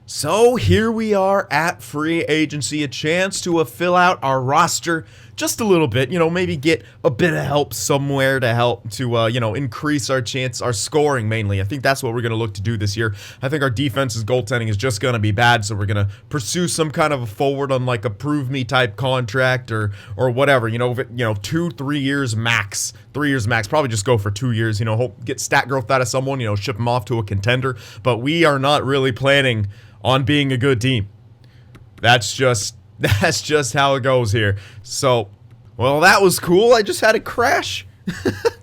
So here we are at free agency, a chance to fill out our roster just a little bit, maybe get a bit of help somewhere to help to, increase our chance, our scoring mainly. I think that's what we're going to look to do this year. I think our defense's goaltending is just going to be bad, so we're going to pursue some kind of a forward on like a prove me type contract or whatever, 2-3 years max. 3 years max, probably just go for 2 years, hope get stat growth out of someone, ship them off to a contender, but we are not really planning on being a good team. That's just how it goes here. So, well, that was cool. I just had a crash.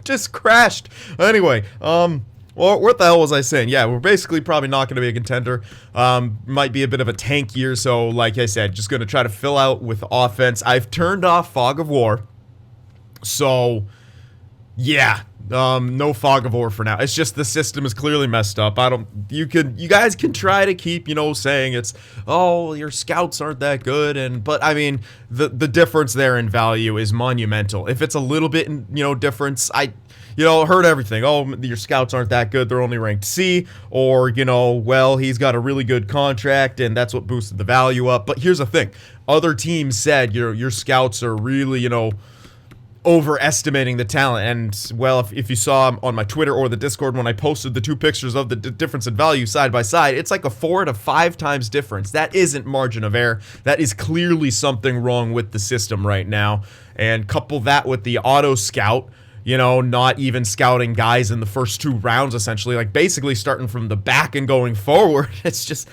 Just crashed. Anyway, well, what the hell was I saying? Yeah, we're basically probably not going to be a contender. Might be a bit of a tank year, so like I said, just going to try to fill out with offense. I've turned off Fog of War. So, yeah. No Fog of War for now. It's just the system is clearly messed up. You guys can try to keep, saying it's, oh, your scouts aren't that good, but I mean, the difference there in value is monumental. If it's a little bit, difference, heard everything. Oh, your scouts aren't that good. They're only ranked C, or, well, he's got a really good contract and that's what boosted the value up. But here's the thing. Other teams said your scouts are really, overestimating the talent. And well, if you saw on my Twitter or the Discord when I posted the two pictures of the difference in value side by side, it's like a 4 to 5 times difference. That isn't margin of error. That is clearly something wrong with the system right now. And couple that with the auto scout, not even scouting guys in the first 2 rounds, essentially, like basically starting from the back and going forward. It's just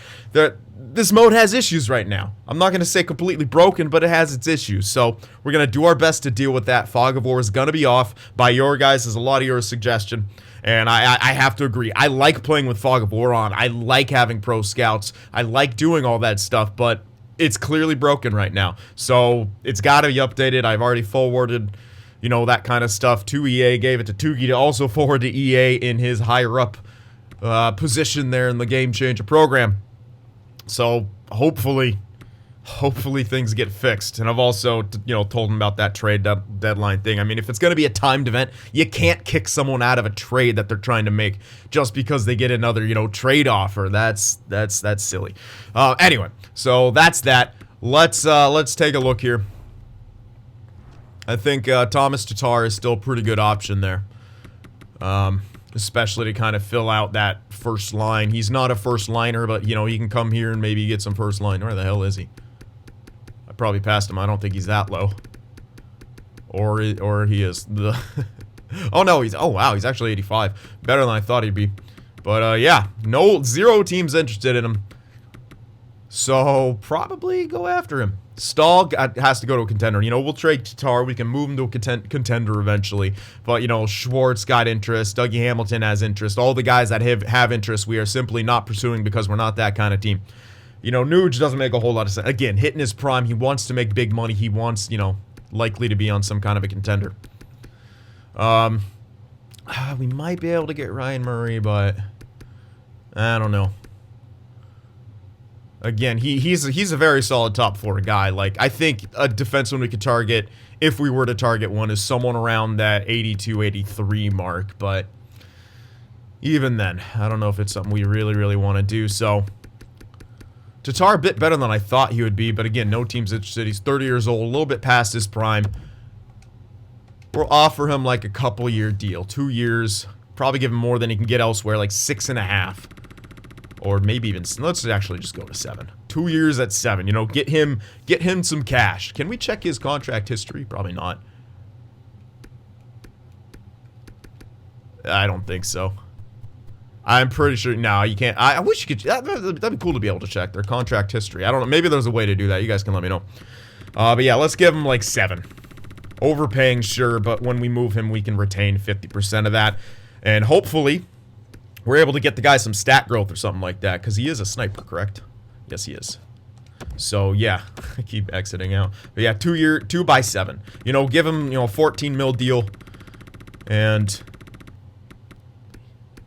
this mode has issues right now. I'm not going to say completely broken, but it has its issues. So we're going to do our best to deal with that. Fog of War is going to be off by your guys. There's a lot of your suggestion. And I have to agree. I like playing with Fog of War on. I like having pro scouts. I like doing all that stuff, but it's clearly broken right now. So it's got to be updated. I've already forwarded, that kind of stuff to EA. Gave it to Tugi to also forward to EA in his higher up position there in the Game Changer program. So hopefully things get fixed. And I've also, told him about that trade deadline thing. I mean, if it's going to be a timed event, you can't kick someone out of a trade that they're trying to make just because they get another, trade offer. That's silly. Anyway, so that's that. Let's take a look here. I think Thomas Tatar is still a pretty good option there. Especially to kind of fill out that first line. He's not a first liner, but, he can come here and maybe get some first line. Where the hell is he? I probably passed him. I don't think he's that low. Or he is. Oh, no, wow, he's actually 85. Better than I thought he'd be. But, yeah, 0 teams interested in him. So, probably go after him. Stahl has to go to a contender. We'll trade Tatar. We can move him to a contender eventually. But, Schwartz got interest. Dougie Hamilton has interest. All the guys that have interest, we are simply not pursuing because we're not that kind of team. Nuge doesn't make a whole lot of sense. Again, hitting his prime. He wants to make big money. He wants, likely to be on some kind of a contender. We might be able to get Ryan Murray, but I don't know. Again, he's a very solid top 4 guy. Like, I think a defenseman we could target, if we were to target one, is someone around that 82, 83 mark. But even then, I don't know if it's something we really, really want to do. So, Tatar a bit better than I thought he would be. But again, no team's interested. He's 30 years old, a little bit past his prime. We'll offer him like a couple-year deal. 2 years. Probably give him more than he can get elsewhere, like 6.5. Or maybe even, let's actually just go to 7. 2 years at 7. Get him some cash. Can we check his contract history? Probably not. I don't think so. I'm pretty sure. No, you can't. I wish you could. That'd be cool to be able to check their contract history. I don't know. Maybe there's a way to do that. You guys can let me know. But yeah, let's give him like 7. Overpaying, sure, but when we move him, we can retain 50% of that. And hopefully we're able to get the guy some stat growth or something like that, because he is a sniper, correct? Yes, he is. So, yeah, I keep exiting out. But yeah, 2 by 7. Give him, a 14 mil deal. And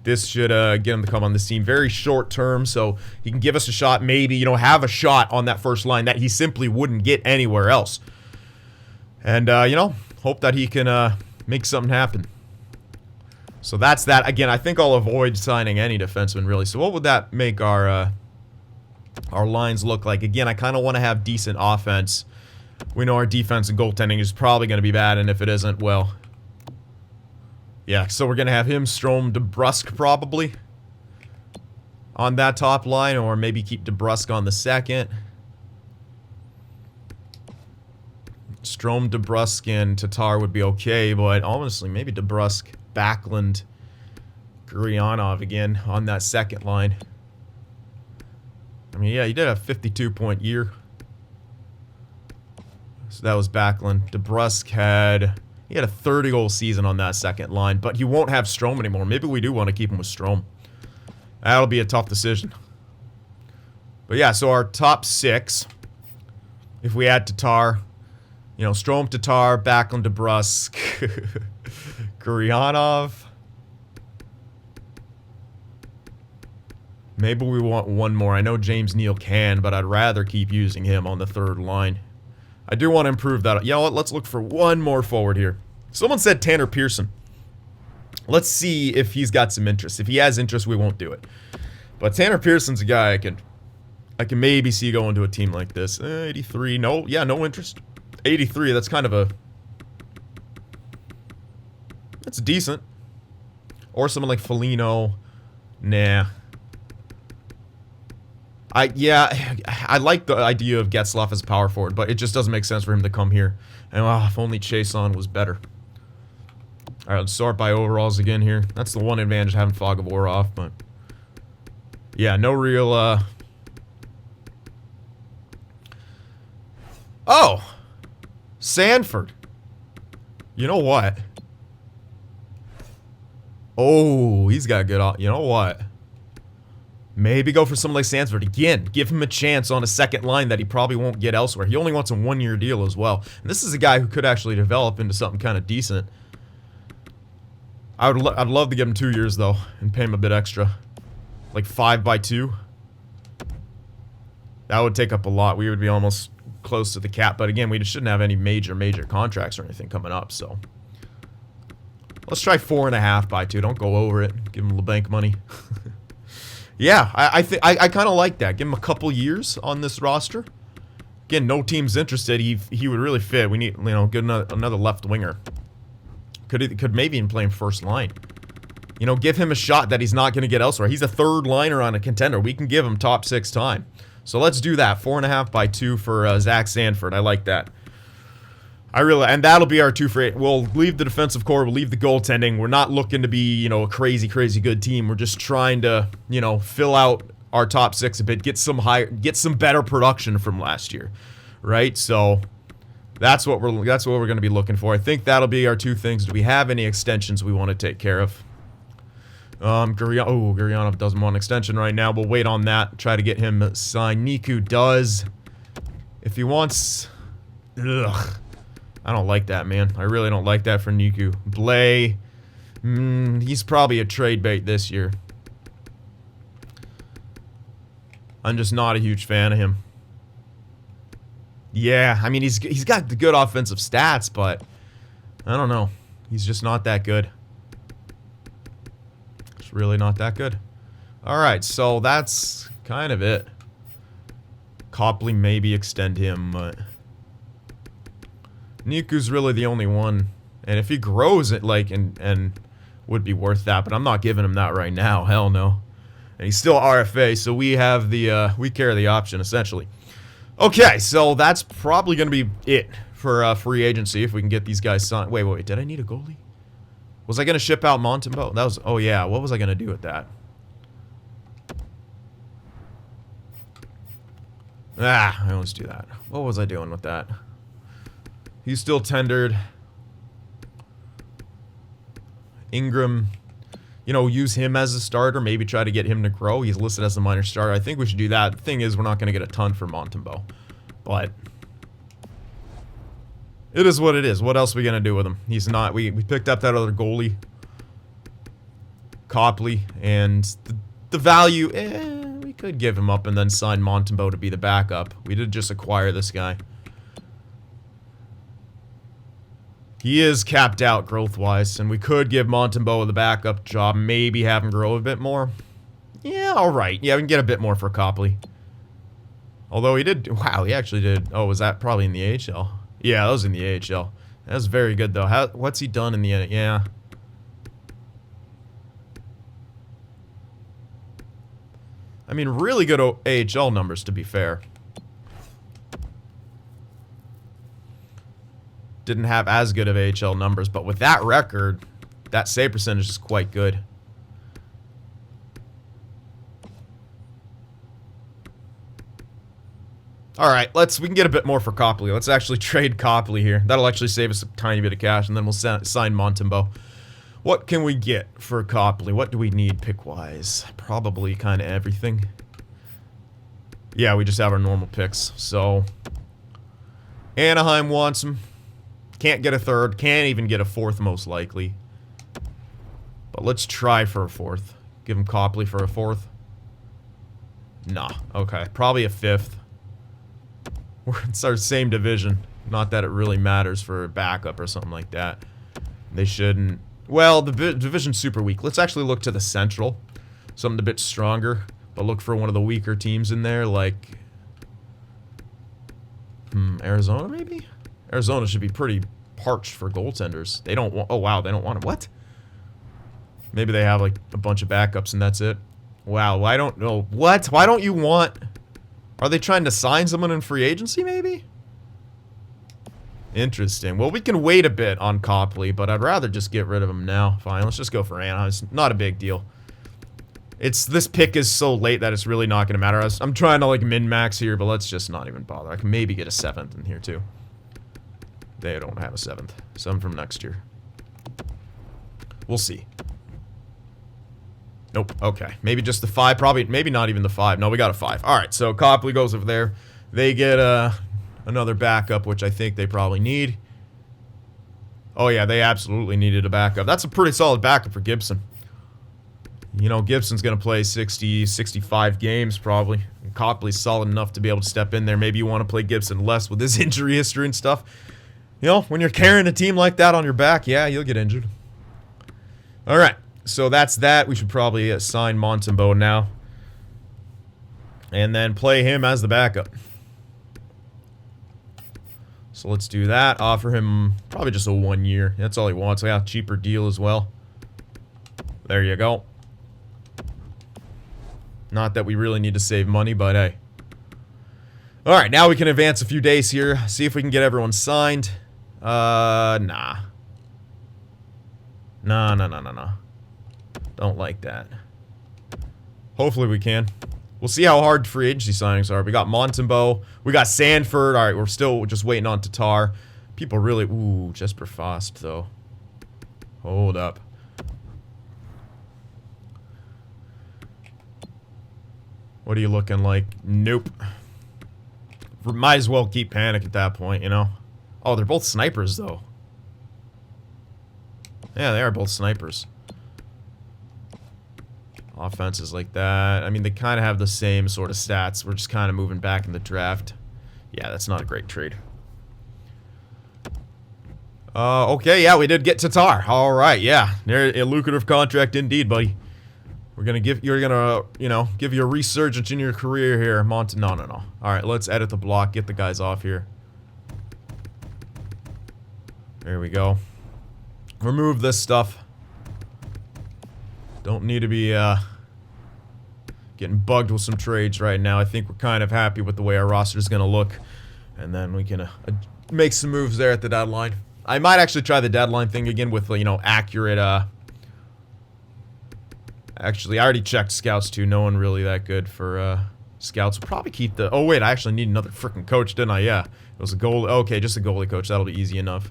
this should get him to come on this team very short term, so he can give us a shot, maybe, have a shot on that first line that he simply wouldn't get anywhere else. And, hope that he can make something happen. So that's that. Again, I think I'll avoid signing any defenseman, really. So what would that make our our lines look like. Again, I kind of want to have decent offense. We know our defense and goaltending is probably going to be bad, and if it isn't, well... Yeah, so we're going to have him, Strome, DeBrusk probably on that top line, or maybe keep DeBrusk on the second. Strome, DeBrusk, and Tatar would be okay, but honestly, maybe DeBrusk, Backlund, Gurianov again on that second line. I mean, yeah, he did a 52-point year. So that was Backlund. DeBrusk had... He had a 30-goal season on that second line, but he won't have Strome anymore. Maybe we do want to keep him with Strome. That'll be a tough decision. But yeah, so our top 6, if we add Tatar, you know, Strome, Tatar, Backlund, DeBrusk, Gurianov. Maybe we want one more. I know James Neal can, but I'd rather keep using him on the third line. I do want to improve that. You know what? Let's look for one more forward here. Someone said Tanner Pearson. Let's see if he's got some interest. If he has interest, we won't do it. But Tanner Pearson's a guy I can maybe see going to a team like this. 83. No, yeah, no interest. 83. That's kind of a... That's decent. Or someone like Foligno. Nah. I like the idea of Getzlaf as a power forward, but it just doesn't make sense for him to come here. And if only Chason was better. Alright, let's sort by overalls again here. That's the one advantage having Fog of War off, but... Yeah, no real, Oh! Sanford. You know what? Oh, he's got good... You know what? Maybe go for someone like Sanford. Again, give him a chance on a second line that he probably won't get elsewhere. He only wants a one-year deal as well. And this is a guy who could actually develop into something kind of decent. I'd love to give him 2 years, though, and pay him a bit extra. Like 5x2. That would take up a lot. We would be almost close to the cap. But again, we shouldn't have any major contracts or anything coming up, so... Let's try 4.5x2. Don't go over it. Give him the bank money. Yeah, I kind of like that. Give him a couple years on this roster. Again, no team's interested. He would really fit. We need, you know, get another left winger. Could maybe even play him first line. You know, give him a shot that he's not going to get elsewhere. He's a third liner on a contender. We can give him top 6 time. So let's do that. 4.5x2 for Zach Sanford. I like that. And that'll be our 2 for 8. We'll leave the defensive core. We'll leave the goaltending. We're not looking to be, you know, a crazy good team. We're just trying to, you know, fill out our top 6 a bit, get some better production from last year, right? So that's what we're going to be looking for. I think that'll be our 2 things. Do we have any extensions we want to take care of? Gurianov doesn't want an extension right now. We'll wait on that. Try to get him signed. Niku does. If he wants... Ugh. I don't like that, man. I really don't like that for Niku. Blay. He's probably a trade bait this year. I'm just not a huge fan of him. Yeah, I mean, he's got the good offensive stats, but... I don't know. He's just not that good. It's really not that good. Alright, so that's kind of it. Copley maybe extend him, but... Niku's really the only one. And if he grows it, like, and would be worth that, but I'm not giving him that right now. Hell no. And he's still RFA, so we have the, we carry the option, essentially. Okay, so that's probably going to be it for free agency, if we can get these guys signed. Wait, did I need a goalie? Was I going to ship out Montembeau? That was, oh yeah, what was I going to do with that? I always do that. What was I doing with that? He's still tendered. Ingram, you know, use him as a starter. Maybe try to get him to grow. He's listed as a minor starter. I think we should do that. The thing is, we're not going to get a ton for Montembeau. But it is what it is. What else are we going to do with him? He's not... We picked up that other goalie. Copley. And the value... we could give him up and then sign Montembeau to be the backup. We did just acquire this guy. He is capped out growth-wise, and we could give Montembeau the backup job, maybe have him grow a bit more. Yeah, alright. Yeah, we can get a bit more for Copley. Although he did, wow, he actually did. Oh, was that probably in the AHL? Yeah, that was in the AHL. That was very good though. What's he done in the end? Yeah. I mean, really good AHL numbers, to be fair. Didn't have as good of AHL numbers, but with that record, that save percentage is quite good. Alright, we can get a bit more for Copley. Let's actually trade Copley here. That'll actually save us a tiny bit of cash, and then we'll sign Montembeault. What can we get for Copley? What do we need pick-wise? Probably kind of everything. Yeah, we just have our normal picks, so... Anaheim wants him. Can't get a third. Can't even get a fourth, most likely. But let's try for a fourth. Give him Copley for a fourth. Nah, okay. Probably a fifth. It's our same division. Not that it really matters for a backup or something like that. They shouldn't... Well, the division's super weak. Let's actually look to the Central. Something a bit stronger. But look for one of the weaker teams in there, like... Arizona, maybe? Arizona should be pretty parched for goaltenders. They don't want... Oh, wow, they don't want it. What? Maybe they have, like, a bunch of backups and that's it. Wow, why don't... No, what? Why don't you want... Are they trying to sign someone in free agency, maybe? Interesting. Well, we can wait a bit on Copley, but I'd rather just get rid of him now. Fine, let's just go for Anaheim. It's not a big deal. This pick is so late that it's really not going to matter. I'm trying to, like, min-max here, but let's just not even bother. I can maybe get a 7th in here, too. They don't have a 7th. 7 from next year. We'll see. Nope. Okay. Maybe just the 5. Probably, maybe not even the 5. No, we got a 5. Alright, so Copley goes over there. They get another backup, which I think they probably need. Oh, yeah, they absolutely needed a backup. That's a pretty solid backup for Gibson. You know, Gibson's going to play 60, 65 games, probably. And Copley's solid enough to be able to step in there. Maybe you want to play Gibson less with his injury history and stuff. You know, when you're carrying a team like that on your back, yeah, you'll get injured. Alright. So that's that. We should probably sign Montembeault now. And then play him as the backup. So let's do that. Offer him probably just a 1 year. That's all he wants. Yeah, cheaper deal as well. There you go. Not that we really need to save money, but hey. Alright, now we can advance a few days here. See if we can get everyone signed. Nah. Nah. Don't like that. Hopefully we can. We'll see how hard free agency signings are. We got Montembeault. We got Sanford. Alright, we're still just waiting on Tatar. People really... Ooh, Jesper Fast, though. Hold up. What are you looking like? Nope. Might as well keep Panic at that point, you know? Oh, they're both snipers, though. Yeah, they are both snipers. Offenses like that. I mean, they kind of have the same sort of stats. We're just kind of moving back in the draft. Yeah, that's not a great trade. Okay, yeah, we did get Tatar. All right, yeah. They're a lucrative contract indeed, buddy. We're gonna give you're gonna, you know, give you a resurgence in your career here, No. All right, let's edit the block. Get the guys off here. There we go. Remove this stuff. Don't need to be getting bugged with some trades right now. I think we're kind of happy with the way our roster is gonna look, and then we can make some moves there at the deadline. I might actually try the deadline thing again with, you know, accurate. Actually, I already checked scouts too. No one really that good for scouts. We'll probably keep the... Oh wait, I actually need another freaking coach, didn't I? Yeah, it was a goalie. Okay, just a goalie coach. That'll be easy enough.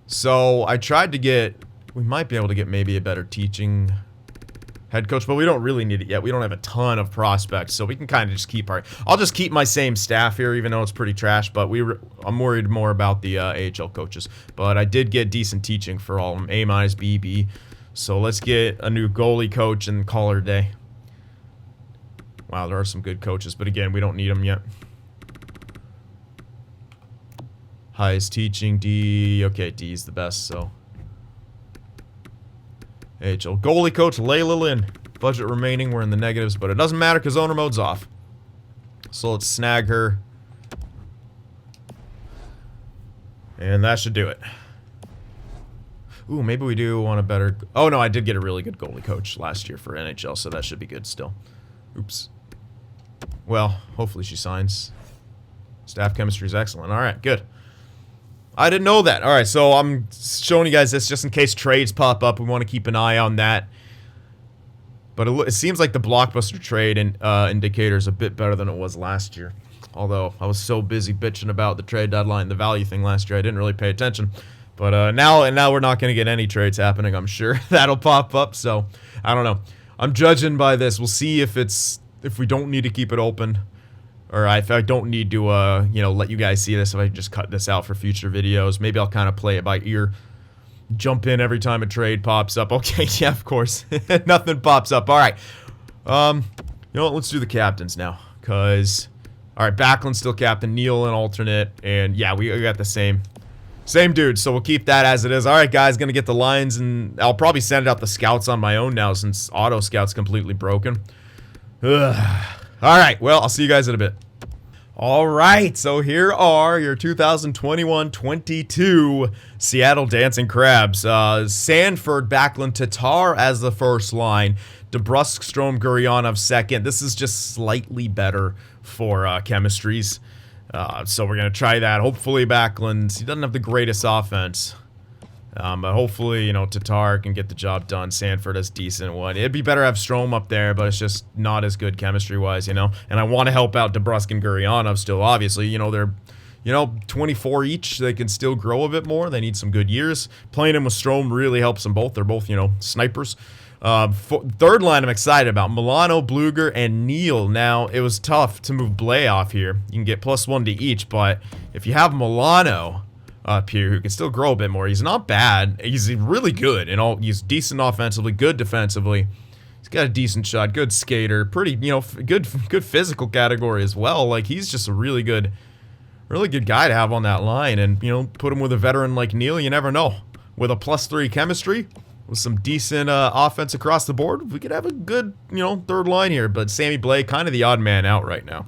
So I tried to get... We might be able to get maybe a better teaching head coach, but we don't really need it yet. We don't have a ton of prospects, so we can kind of just keep our... I'll just keep my same staff here, even though it's pretty trash, but I'm worried more about the AHL coaches. But I did get decent teaching for all of them. A-, B, B. So let's get a new goalie coach and call it a day. Wow, there are some good coaches, but again, we don't need them yet. Highest teaching, D. Okay, D is the best, so... AHL goalie coach, Layla Lynn. Budget remaining, we're in the negatives, but it doesn't matter because owner mode's off. So let's snag her. And that should do it. Ooh, maybe we do want a better... Oh, no, I did get a really good goalie coach last year for NHL, so that should be good still. Oops. Well, hopefully she signs. Staff chemistry is excellent. All right, good. I didn't know that. All right, so I'm showing you guys this just in case trades pop up. We want to keep an eye on that. But it seems like the blockbuster trade indicator is a bit better than it was last year. Although I was so busy bitching about the trade deadline, the value thing last year, I didn't really pay attention. But now we're not going to get any trades happening, I'm sure. That'll pop up, so I don't know. I'm judging by this. We'll see if we don't need to keep it open. Or if I don't need to, you know, let you guys see this, if I just cut this out for future videos. Maybe I'll kind of play it by ear. Jump in every time a trade pops up. Okay, yeah, of course. Nothing pops up. All right. You know what? Let's do the captains now. Because, all right, Backlund's still captain. Neil an alternate. And, yeah, we got the same dude. So we'll keep that as it is. All right, guys, going to get the lines. And I'll probably send out the scouts on my own now since Auto Scout's completely broken. Ugh. All right, well, I'll see you guys in a bit. All right, so here are your 2021-22 Seattle Dancing Crabs. Sanford, Backlund, Tatar as the first line. DeBrusk, Strome, Gurionov second. This is just slightly better for chemistries. So we're going to try that. Hopefully Backlund, he doesn't have the greatest offense. But hopefully, you know, Tatar can get the job done. Sanford is decent one. It'd be better to have Strome up there, but it's just not as good chemistry-wise, you know. And I want to help out DeBrusk and Gurionov still, obviously. You know, they're, 24 each. They can still grow a bit more. They need some good years. Playing them with Strome really helps them both. They're both, snipers. Third line I'm excited about. Milano, Bluger, and Neal. Now, it was tough to move Blay off here. You can get +1 to each, but if you have Milano up here who can still grow a bit more. He's not bad. He's really good and all. He's decent offensively, good defensively. He's got a decent shot, good skater, pretty, good physical category as well. Like he's just a really good guy to have on that line. And put him with a veteran like Neil, you never know. With a +3 chemistry, with some decent offense across the board, we could have a good third line here. But Sammy Blais, kind of the odd man out right now.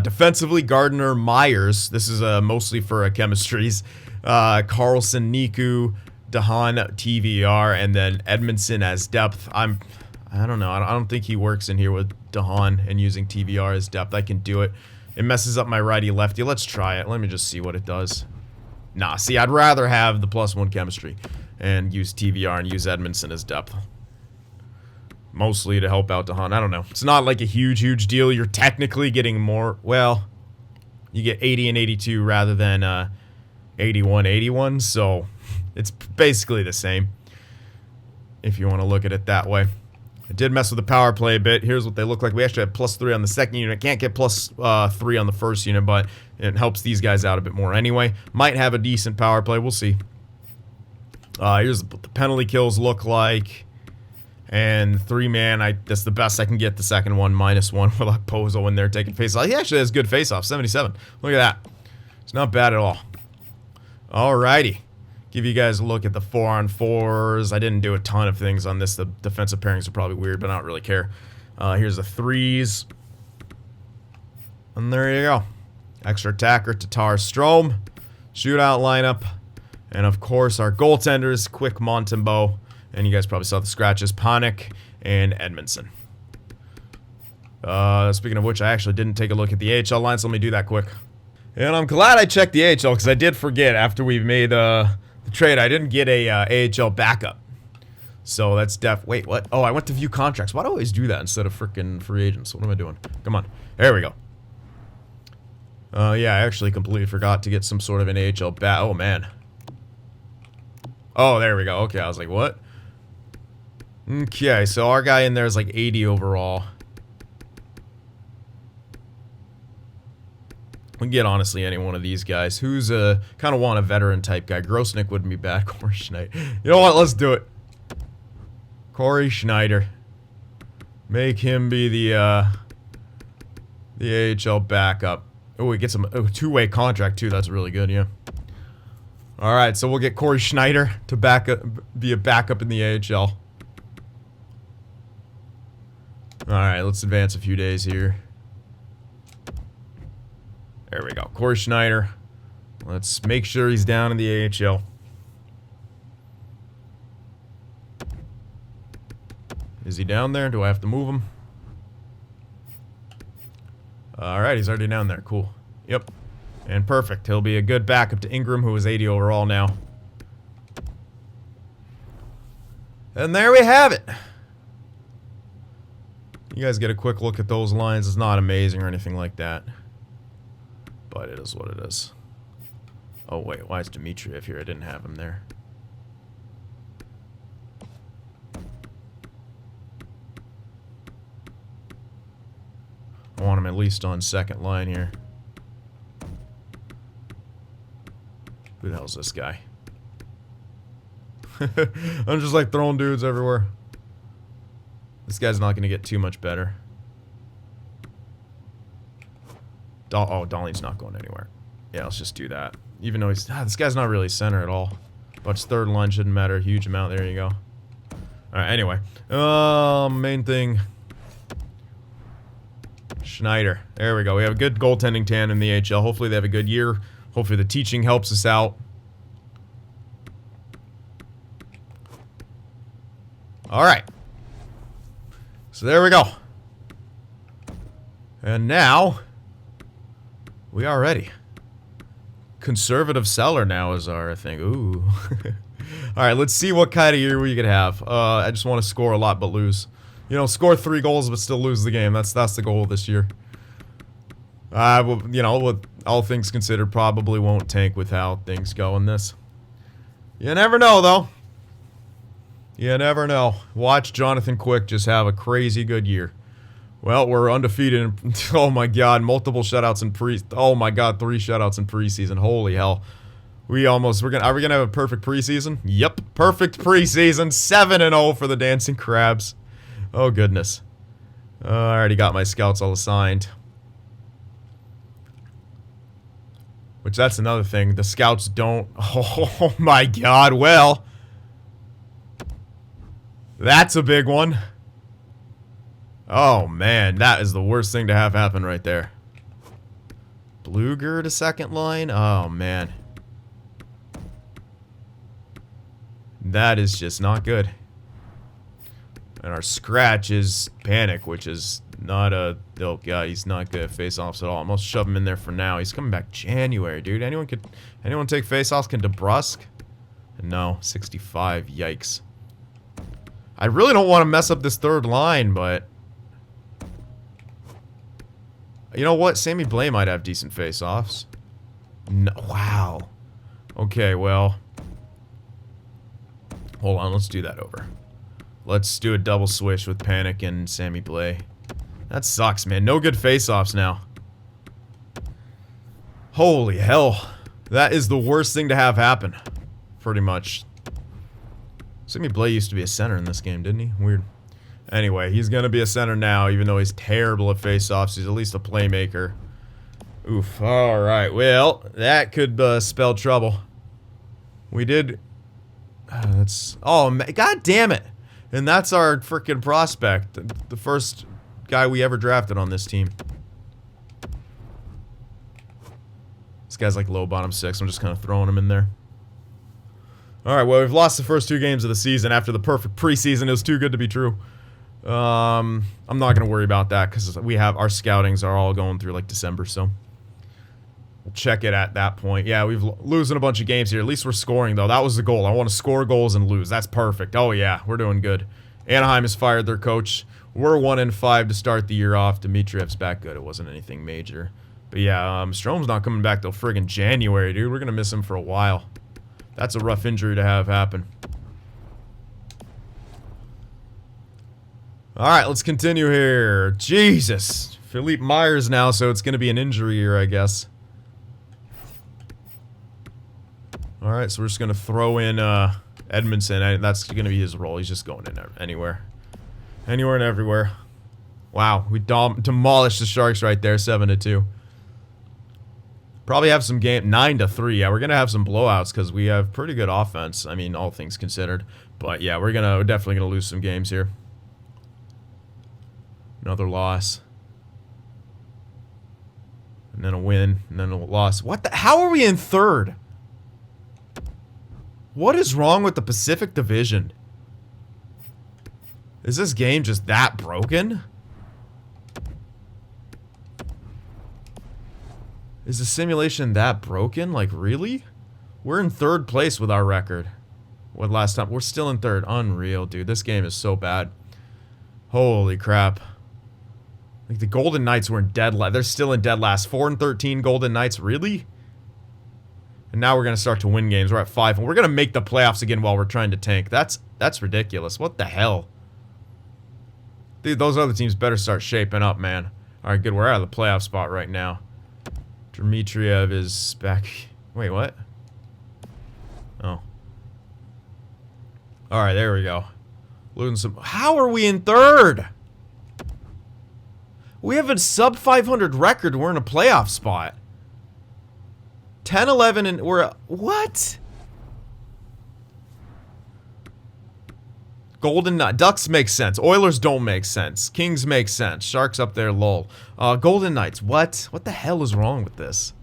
Defensively, Gardner, Myers. This is mostly for chemistries. Carlson, Niku, Dahan, TVR, and then Edmondson as depth. I don't know. I don't think he works in here with Dahan and using TVR as depth. I can do it. It messes up my righty-lefty. Let's try it. Let me just see what it does. Nah, see, I'd rather have the +1 chemistry and use TVR and use Edmondson as depth. Mostly to help out Dahan. I don't know. It's not like a huge deal. You're technically getting more. Well, you get 80 and 82 rather than 81, 81. So it's basically the same if you want to look at it that way. I did mess with the power play a bit. Here's what they look like. We actually have +3 on the second unit. Can't get +3 on the first unit, but it helps these guys out a bit more anyway. Might have a decent power play. We'll see. Here's what the penalty kills look like. And 3-man, that's the best I can get. The second one, -1 with Pozo in there taking face-off. He actually has good face-off, 77. Look at that. It's not bad at all. Alrighty. Give you guys a look at the 4-on-4s. I didn't do a ton of things on this. The defensive pairings are probably weird, but I don't really care. Here's the 3s. And there you go. Extra attacker, Tatar, Strome. Shootout lineup. And of course, our goaltenders, Quick, Montembeault. And you guys probably saw the scratches, Panik and Edmondson. Speaking of which, I actually didn't take a look at the AHL line, so let me do that quick. And I'm glad I checked the AHL, because I did forget after we made the trade, I didn't get a AHL backup. So that's wait, what? Oh, I went to view contracts. Why do I always do that instead of freaking free agents? What am I doing? Come on. There we go. Yeah, I actually completely forgot to get some sort of an AHL back. Oh, man. Oh, there we go. Okay, I was like, what? Okay, so our guy in there is like 80 overall. We can get honestly any one of these guys. Who's kind of want a veteran type guy? Grosnick wouldn't be bad. Corey Schneider. You know what? Let's do it. Corey Schneider. Make him be the AHL backup. Oh, he gets a two-way contract too. That's really good. Yeah. All right, so we'll get Corey Schneider to be a backup in the AHL. Alright, let's advance a few days here. There we go. Corey Schneider. Let's make sure he's down in the AHL. Is he down there? Do I have to move him? Alright, he's already down there. Cool. Yep. And perfect. He'll be a good backup to Ingram, who is 80 overall now. And there we have it. You guys get a quick look at those lines. It's not amazing or anything like that. But it is what it is. Oh, wait. Why is Dmitriev here? I didn't have him there. I want him at least on second line here. Who the hell's this guy? I'm just like throwing dudes everywhere. This guy's not going to get too much better. Oh, Dolly's not going anywhere. Yeah, let's just do that. Even though he's... this guy's not really center at all. But his third line shouldn't matter a huge amount. There you go. Alright, anyway. Main thing. Schneider. There we go. We have a good goaltending tan in the AHL. Hopefully they have a good year. Hopefully the teaching helps us out. Alright. So there we go. And now... we are ready. Conservative seller now is our thing. Ooh. Alright, let's see what kind of year we could have. I just want to score a lot but lose. You know, score 3 goals but still lose the game. That's the goal this year. Well, you know, with all things considered, probably won't tank with how things go in this. You never know, though. You never know. Watch Jonathan Quick just have a crazy good year. Well, we're undefeated in, oh my god, multiple shutouts in oh my god, 3 shutouts in preseason. Holy hell. Are we gonna have a perfect preseason? Yep, perfect preseason. 7-0 for the Dancing Crabs. Oh goodness. I already got my scouts all assigned. Which, that's another thing. The scouts don't... oh my god, well... that's a big one. Oh man, that is the worst thing to have happen right there. Bluger to second line? Oh man. That is just not good. And our scratch is Panic, which is not a... oh god, he's not good at face-offs at all. I'm gonna shove him in there for now. He's coming back January, dude. Anyone take face-offs? Can DeBrusque? No, 65. Yikes. I really don't want to mess up this third line, but... you know what? Sammy Blais might have decent face-offs. No, wow. Okay, well... hold on, let's do that over. Let's do a double switch with Panic and Sammy Blais. That sucks, man. No good face-offs now. Holy hell. That is the worst thing to have happen. Pretty much. Sammy Blais used to be a center in this game, didn't he? Weird. Anyway, he's going to be a center now, even though he's terrible at face-offs. He's at least a playmaker. Oof. Alright, well, that could spell trouble. We did... that's... oh, god damn it! And that's our freaking prospect. The first guy we ever drafted on this team. This guy's like low bottom 6. I'm just kind of throwing him in there. Alright, well, we've lost the first 2 games of the season after the perfect preseason. It was too good to be true. I'm not going to worry about that because we have our scoutings are all going through like December, so we'll check it at that point. Yeah, we've losing a bunch of games here. At least we're scoring, though. That was the goal. I want to score goals and lose. That's perfect. Oh, yeah, we're doing good. Anaheim has fired their coach. We're 1-5 to start the year off. Dmitriev's back good. It wasn't anything major. But yeah, Strom's not coming back till friggin' January, dude. We're going to miss him for a while. That's a rough injury to have happen. Alright, let's continue here. Jesus. Philippe Myers now, so it's going to be an injury year, I guess. Alright, so we're just going to throw in Edmondson. That's going to be his role. He's just going in anywhere. Anywhere and everywhere. Wow, we demolished the Sharks right there, 7-2. Probably have some game 9-3. Yeah, we're gonna have some blowouts because we have pretty good offense. I mean, all things considered. But yeah, we're definitely gonna lose some games here. Another loss. And then a win, and then a loss. What the? How are we in third? What is wrong with the Pacific Division? Is this game just that broken? Is the simulation that broken? Like, really? We're in third place with our record. What last time? We're still in third. Unreal, dude. This game is so bad. Holy crap. Like, the Golden Knights were in dead last. They're still in dead last. 4-13 Golden Knights. Really? And now we're going to start to win games. We're at 5. And we're going to make the playoffs again while we're trying to tank. That's ridiculous. What the hell? Dude, those other teams better start shaping up, man. Alright, good. We're out of the playoff spot right now. Dmitriev is back. Wait, what? Oh. Alright, there we go. Losing some. How are we in third? We have a sub 500 record. We're in a playoff spot. 10-11 and we're what? Golden Ducks make sense. Oilers don't make sense. Kings make sense. Sharks up there, lol. Golden Knights. What? What the hell is wrong with this?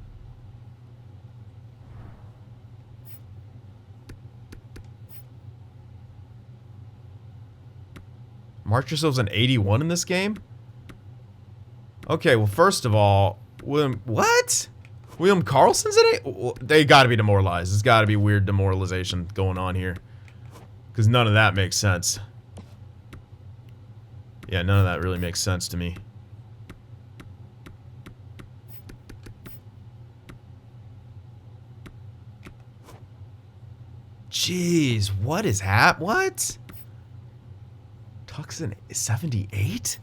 Mark yourselves an 81 in this game? Okay, well, first of all, what? William Karlsson's in it? They gotta be demoralized. There's gotta be weird demoralization going on here. Because none of that makes sense. Yeah, none of that really makes sense to me. Jeez, what is what? Tuxin 78?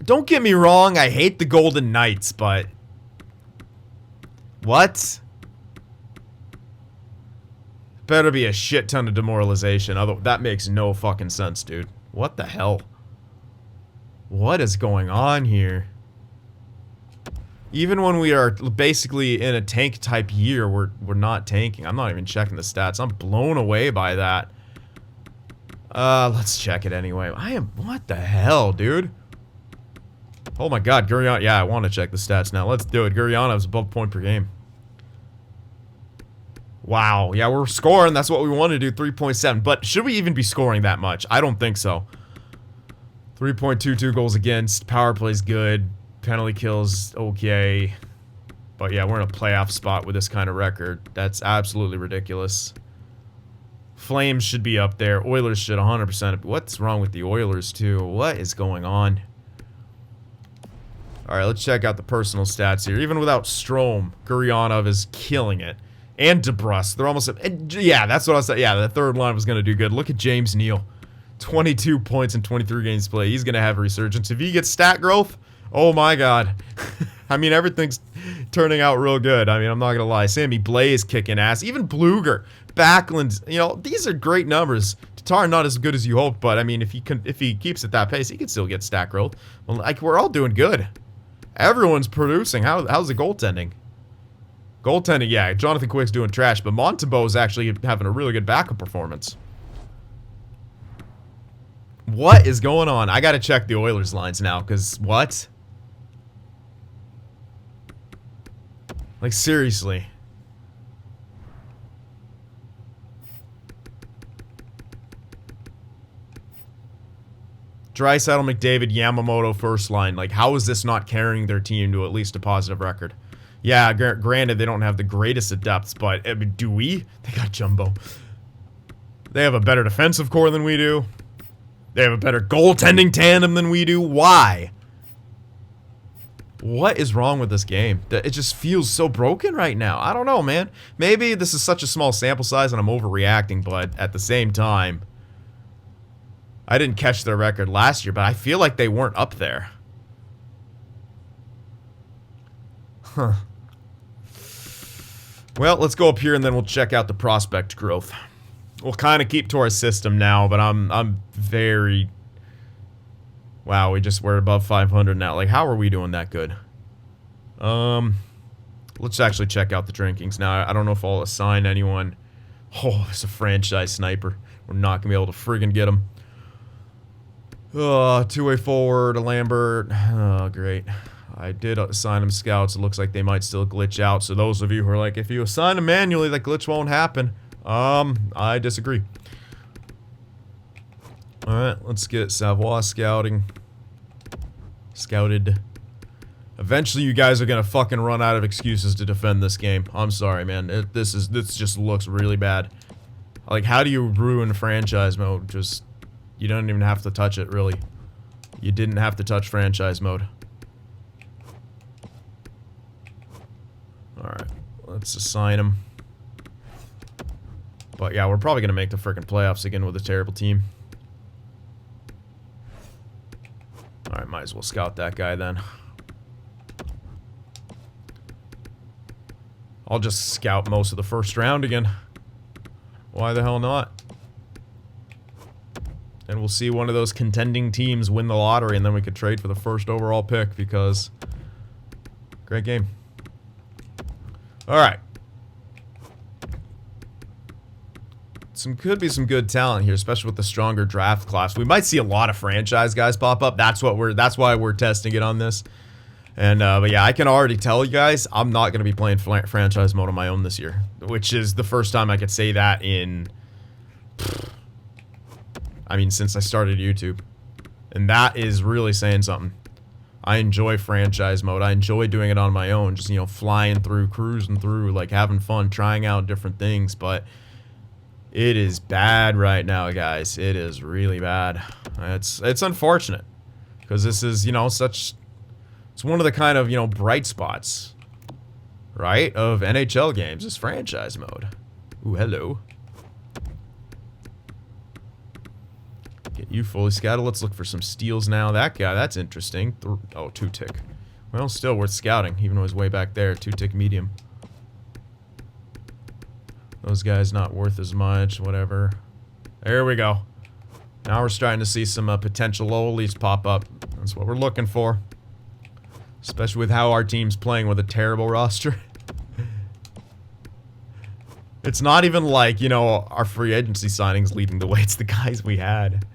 Don't get me wrong, I hate the Golden Knights, but... What? Better be a shit ton of demoralization, although that makes no fucking sense, dude. What the hell? What is going on here? Even when we are basically in a tank type year, we're not tanking. I'm not even checking the stats. I'm blown away by that. Let's check it anyway. What the hell, dude? Oh my god, Gurianov. Yeah, I want to check the stats now. Let's do it. Guryanov's above point per game. Wow. Yeah, we're scoring. That's what we want to do. 3.7. But should we even be scoring that much? I don't think so. 3.22 goals against. Power play's good. Penalty kills, okay. But yeah, we're in a playoff spot with this kind of record. That's absolutely ridiculous. Flames should be up there. Oilers should 100%. What's wrong with the Oilers, too? What is going on? Alright, let's check out the personal stats here. Even without Strome, Guryanov is killing it. And DeBrus. They're almost... Yeah, that's what I was saying. Yeah, the third line was going to do good. Look at James Neal. 22 points in 23 games played. He's going to have a resurgence. If he gets stat growth, oh my god. I mean, everything's turning out real good. I mean, I'm not going to lie. Sammy Blais is kicking ass. Even Bluger. Backlund. You know, these are great numbers. Tatar not as good as you hoped, but I mean, if he keeps at that pace, he can still get stat growth. Well, like, we're all doing good. Everyone's producing. How's the goaltending? Goaltending, yeah. Jonathan Quick's doing trash, but Montembeault's actually having a really good backup performance. What is going on? I gotta check the Oilers lines now, because what? Like, seriously. Draisaitl, McDavid, Yamamoto, first line. Like, how is this not carrying their team to at least a positive record? Yeah, granted, they don't have the greatest of depths, but I mean, do we? They got Jumbo. They have a better defensive core than we do. They have a better goaltending tandem than we do. Why? What is wrong with this game? It just feels so broken right now. I don't know, man. Maybe this is such a small sample size and I'm overreacting, but at the same time, I didn't catch their record last year, but I feel like they weren't up there. Huh. Well, let's go up here and then we'll check out the prospect growth. We'll kind of keep to our system now, but I'm very... Wow, we're above 500 now. Like, how are we doing that good? Let's actually check out the rankings now. I don't know if I'll assign anyone. Oh, there's a franchise sniper. We're not going to be able to friggin' get him. Two-way forward, Lambert. Oh, great. I did assign him scouts. It looks like they might still glitch out. So those of you who are like, if you assign them manually, that glitch won't happen. I disagree. Alright, let's get Savoie scouted. Eventually you guys are gonna fucking run out of excuses to defend this game. I'm sorry, man. This just looks really bad. Like, how do you ruin franchise mode? Just, you don't even have to touch it, really. You didn't have to touch franchise mode. Alright, let's assign him. But yeah, we're probably gonna make the frickin' playoffs again with a terrible team. Alright, might as well scout that guy then. I'll just scout most of the first round again. Why the hell not? And we'll see one of those contending teams win the lottery, and then we could trade for the first overall pick, because... Great game. Alright. Could be some good talent here, especially with the stronger draft class. We might see a lot of franchise guys pop up. That's why we're testing it on this. And, but yeah, I can already tell you guys, I'm not going to be playing franchise mode on my own this year. Which is the first time I could say that in... I mean, since I started YouTube. And that is really saying something. I enjoy franchise mode. I enjoy doing it on my own. Just, you know, flying through, cruising through, like, having fun, trying out different things. But it is bad right now, guys. It is really bad. It's unfortunate. Because this is, you know, such... It's one of the kind of, you know, bright spots, right, of NHL games is franchise mode. Ooh, hello. Get you fully scouted. Let's look for some steals now. That guy, that's interesting. Oh, 2-tick. Well, still worth scouting, even though he's way back there. 2-tick medium. Those guys not worth as much, whatever. There we go. Now we're starting to see some potential lowlies pop up. That's what we're looking for. Especially with how our team's playing with a terrible roster. It's not even like, you know, our free agency signings leading the way. It's the guys we had.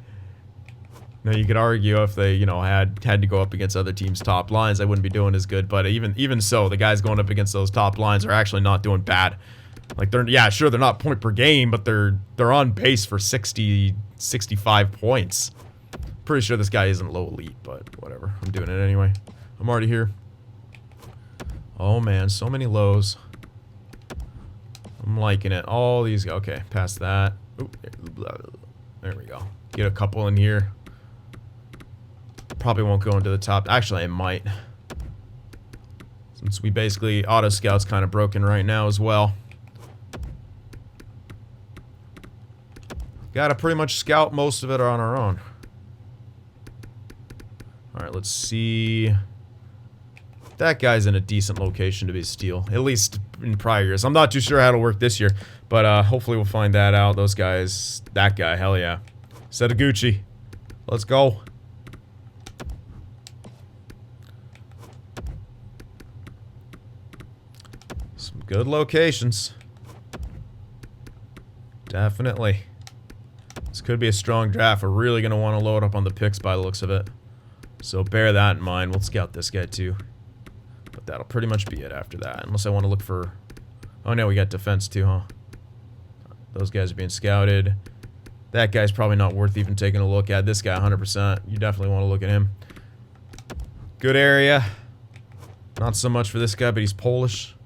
Now, you could argue if they, you know, had to go up against other teams' top lines, they wouldn't be doing as good. But even so, the guys going up against those top lines are actually not doing bad. Like, yeah, sure, they're not point per game, but they're on pace for 60, 65 points. Pretty sure this guy isn't low elite, but whatever. I'm doing it anyway. I'm already here. Oh man, so many lows. I'm liking it. All these, okay, past that. Ooh, there we go. Get a couple in here. Probably won't go into the top. Actually, I might. Since we basically, auto scout's kind of broken right now as well. Gotta pretty much scout most of it on our own. Alright, let's see. That guy's in a decent location to be a steal, at least in prior years. I'm not too sure how it'll work this year, but hopefully we'll find that out. Those guys, that guy, hell yeah. Setaguchi, let's go. Some good locations. Definitely. This could be a strong draft. We're really going to want to load up on the picks by the looks of it. So bear that in mind. We'll scout this guy too. But that'll pretty much be it after that. Unless I want to look for... Oh no, we got defense too, huh? Those guys are being scouted. That guy's probably not worth even taking a look at. This guy, 100%. You definitely want to look at him. Good area. Not so much for this guy, but he's Polish.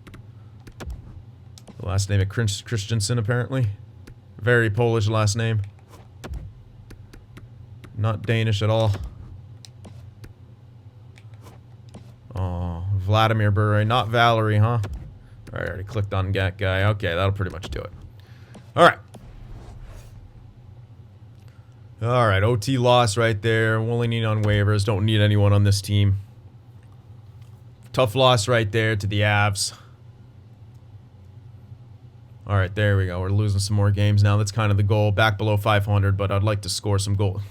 The last name of Christensen, apparently. Very Polish last name. Not Danish at all. Oh, Vladimir Bure, not Valerie, huh? Alright, I already clicked on that guy. Okay, that'll pretty much do it. Alright. Alright, OT loss right there. Only need on waivers. Don't need anyone on this team. Tough loss right there to the Avs. Alright, there we go. We're losing some more games now. That's kind of the goal. Back below 500, but I'd like to score some goals.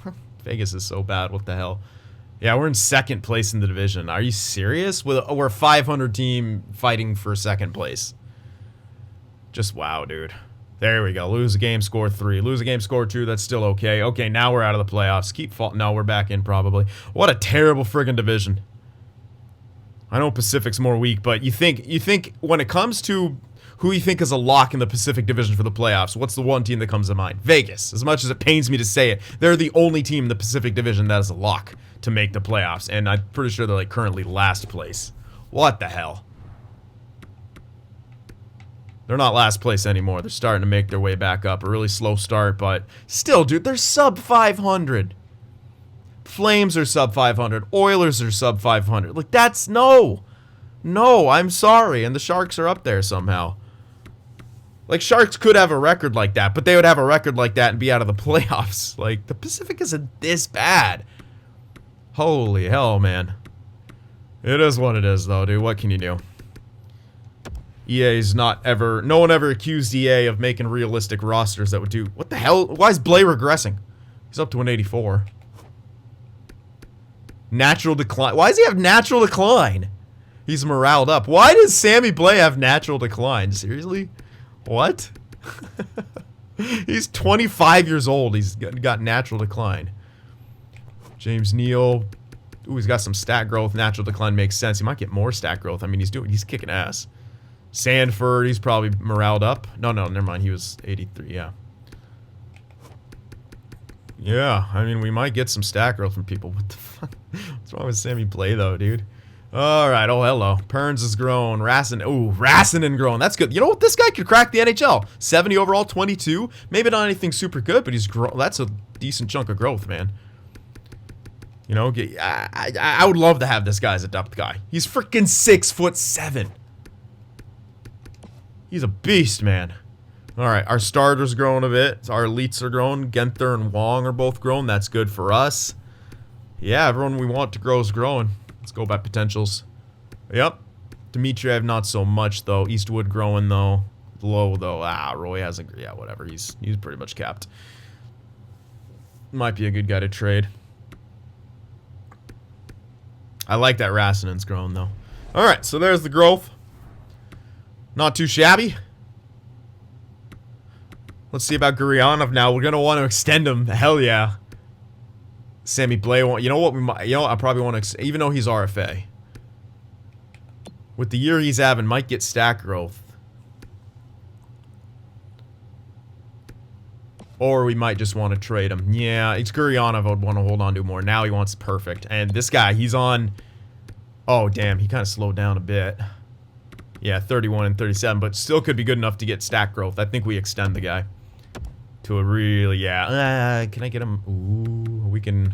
Vegas is so bad. What the hell? Yeah, we're in second place in the division. Are you serious? We're a 500 team fighting for second place. Just wow, dude. There we go. Lose a game, score 3. Lose a game, score 2. That's still okay. Okay, now we're out of the playoffs. Keep falling. No, we're back in probably. What a terrible friggin' division. I know Pacific's more weak, but you think when it comes to who you think is a lock in the Pacific Division for the playoffs, what's the one team that comes to mind? Vegas. As much as it pains me to say it, they're the only team in the Pacific Division that is a lock to make the playoffs, and I'm pretty sure they're like currently last place. What the hell? They're not last place anymore. They're starting to make their way back up. A really slow start, but still, dude, they're sub 500. Flames are sub 500. Oilers are sub 500. Like, that's no, I'm sorry. And the Sharks are up there somehow. Like, Sharks could have a record like that, but they would have a record like that and be out of the playoffs. Like, the Pacific isn't this bad. Holy hell, man. It is what it is, though, dude. What can you do? EA's not ever... No one ever accused EA of making realistic rosters that would do... What the hell? Why is Blay regressing? He's up to an 84. Natural decline. Why does he have natural decline? He's moraled up. Why does Sammy Blay have natural decline? Seriously? What? He's 25 years old. He's got natural decline. James Neal. Ooh, he's got some stat growth. Natural decline makes sense. He might get more stat growth. I mean, he's kicking ass. Sanford, he's probably moraled up. No, never mind. He was 83, yeah. Yeah, I mean, we might get some stat growth from people. What the fuck? What's wrong with Sammy Blay, though, dude? Alright, oh, hello. Perns has grown. Rassinen grown. That's good. You know what? This guy could crack the NHL. 70 overall, 22. Maybe not anything super good, but he's grown. That's a decent chunk of growth, man. You know, I would love to have this guy as a depth guy. He's freaking 6'7". He's a beast, man. Alright, our starters growing a bit. Our elites are growing. Genther and Wong are both grown. That's good for us. Yeah, everyone we want to grow is growing. Let's go by potentials. Yep. Dmitriev, not so much, though. Eastwood growing, though. Low, though. Roy hasn't... Yeah, whatever. He's pretty much capped. Might be a good guy to trade. I like that Rassinen's growing, though. Alright, so there's the growth. Not too shabby. Let's see about Gurionov now. We're gonna want to extend him. Hell yeah. Sammy Blay won't. You know what? I probably want to. Even though he's RFA, with the year he's having, might get stat growth, or we might just want to trade him. Yeah, it's Gurionov. I would want to hold on to more. Now he wants perfect, and this guy, he's on. Oh damn, he kind of slowed down a bit. Yeah, 31 and 37, but still could be good enough to get stat growth. I think we extend the guy to a really, yeah. Can I get him? Ooh, we can.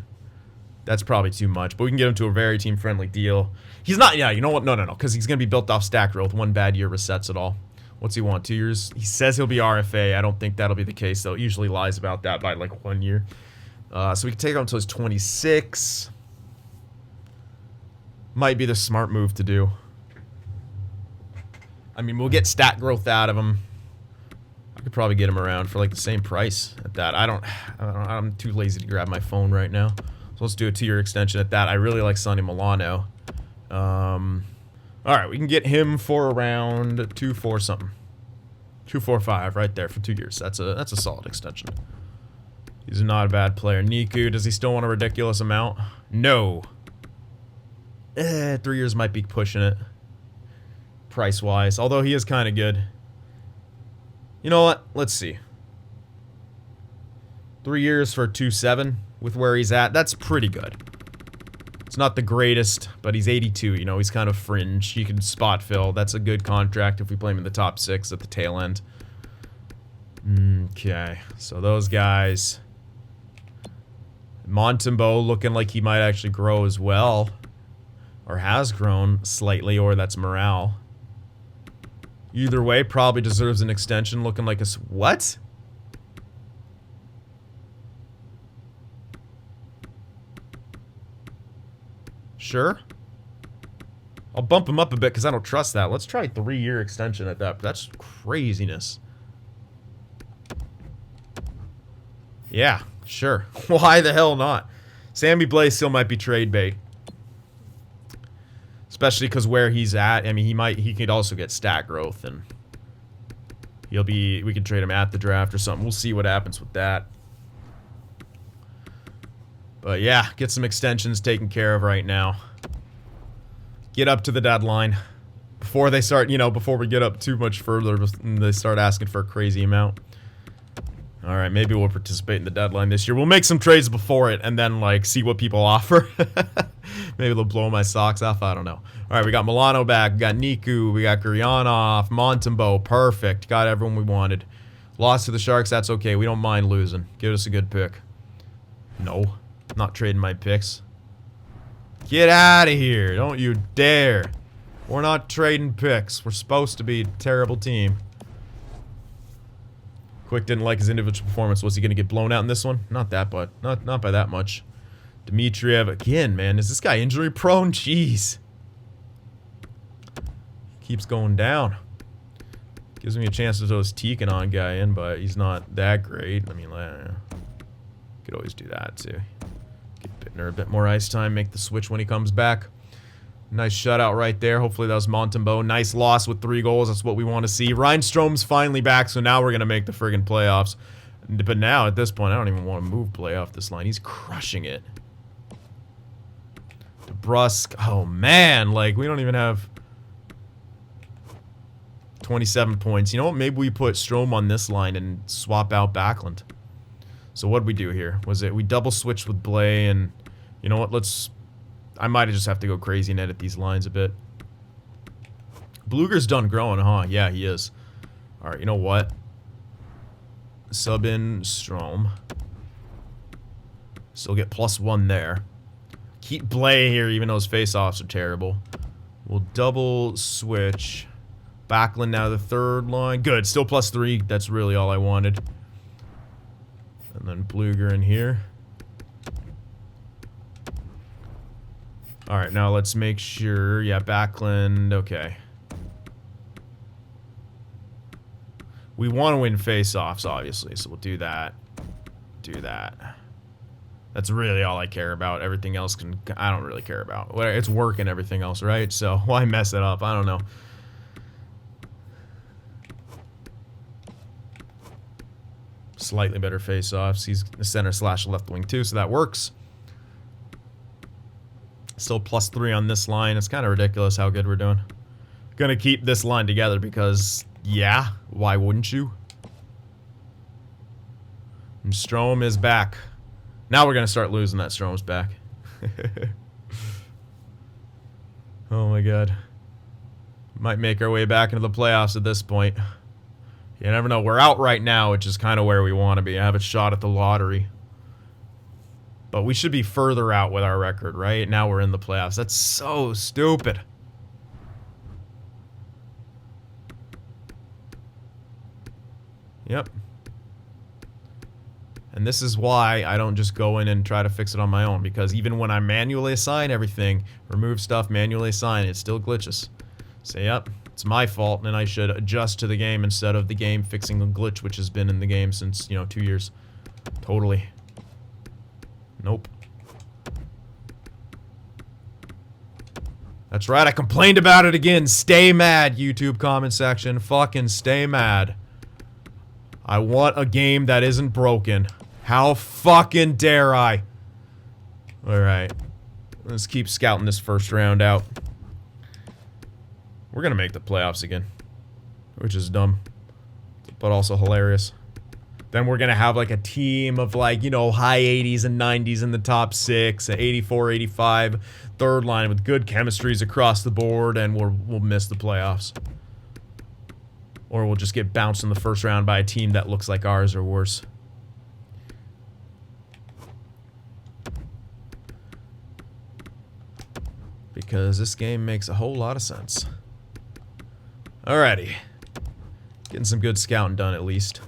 That's probably too much, but we can get him to a very team-friendly deal. He's not, yeah, you know what? No, because he's going to be built off stat growth. One bad year resets it all. What's he want, 2 years? He says he'll be RFA. I don't think that'll be the case, though. It usually lies about that by, like, 1 year. So we can take him until he's 26. Might be the smart move to do. I mean, we'll get stat growth out of him. I could probably get him around for like the same price at that. I'm too lazy to grab my phone right now. So let's do a 2-year extension at that. I really like Sonny Milano. All right, we can get him for around 2.4 something. 2.45 right there for 2 years. That's a solid extension. He's not a bad player. Niku, does he still want a ridiculous amount? No. 3 years might be pushing it. Price-wise, although he is kind of good. You know what? Let's see. 3 years for 2.7 with where he's at. That's pretty good. It's not the greatest, but he's 82. You know, he's kind of fringe. He can spot fill. That's a good contract if we play him in the top 6 at the tail end. Okay, so those guys. Montembeau looking like he might actually grow as well. Or has grown slightly, or that's morale. Either way, probably deserves an extension. Looking like a... What? Sure. I'll bump him up a bit because I don't trust that. Let's try a 3-year extension at that. That's craziness. Yeah, sure. Why the hell not? Sammy Blay still might be trade bait. Especially because where he's at, I mean, he could also get stat growth, and We can trade him at the draft or something. We'll see what happens with that. But yeah, get some extensions taken care of right now. Get up to the deadline. Before they start, before we get up too much further, they start asking for a crazy amount. Alright, maybe we'll participate in the deadline this year. We'll make some trades before it and then, like, see what people offer. Maybe they'll blow my socks off. I don't know. Alright, we got Milano back. We got Niku. We got Guryanov. Montembeau. Perfect. Got everyone we wanted. Lost to the Sharks. That's okay. We don't mind losing. Give us a good pick. No. Not trading my picks. Get out of here. Don't you dare. We're not trading picks. We're supposed to be a terrible team. Quick didn't like his individual performance. Was he going to get blown out in this one? Not that, but not by that much. Dmitriev again, man. Is this guy injury prone? Jeez. Keeps going down. Gives me a chance to throw this Tikhon guy in, but he's not that great. I mean, could always do that too. Get Bittner a bit more ice time. Make the switch when he comes back. Nice shutout right there. Hopefully that was Montembeau. Nice loss with 3 goals. That's what we want to see. Reinstrom's finally back, so now we're going to make the friggin' playoffs. But now, at this point, I don't even want to move play off this line. He's crushing it. DeBrusque. Oh, man. Like, we don't even have 27 points. You know what? Maybe we put Strome on this line and swap out Backlund. So what'd we do here? Was it we double switched with Blay and... You know what? I might just have to go crazy and edit these lines a bit. Bluger's done growing, huh? Yeah, he is. Alright, you know what? Sub in Strome. Still get +1 there. Keep Blay here, even though his face-offs are terrible. We'll double switch. Backlund now the 3rd line. Good, still +3. That's really all I wanted. And then Bluger in here. Alright, now let's make sure... Yeah, Backlund... Okay. We want to win face-offs, obviously, so we'll do that. Do that. That's really all I care about. Everything else I don't really care about. It's work and everything else, right? So, why mess it up? I don't know. Slightly better face-offs. He's the center/left wing, too, so that works. Still +3 on this line. It's kind of ridiculous how good we're doing. Gonna keep this line together because, yeah, why wouldn't you? And Strome is back. Now we're gonna start losing that Strome's back. Oh my god. Might make our way back into the playoffs at this point. You never know. We're out right now, which is kind of where we want to be. I have a shot at the lottery. But we should be further out with our record, right? Now we're in the playoffs. That's so stupid. Yep. And this is why I don't just go in and try to fix it on my own. Because even when I manually assign everything, remove stuff, manually assign, it still glitches. So, yep, it's my fault, and I should adjust to the game instead of the game fixing a glitch, which has been in the game since, 2 years. Totally. Nope. That's right, I complained about it again. Stay mad, YouTube comment section. Fucking stay mad. I want a game that isn't broken. How fucking dare I? Alright. Let's keep scouting this first round out. We're gonna make the playoffs again. Which is dumb. But also hilarious. Then we're going to have like a team of like, high 80s and 90s in the top 6, 84, 85, 3rd line with good chemistries across the board, and we'll miss the playoffs. Or we'll just get bounced in the first round by a team that looks like ours or worse. Because this game makes a whole lot of sense. Alrighty. Getting some good scouting done at least.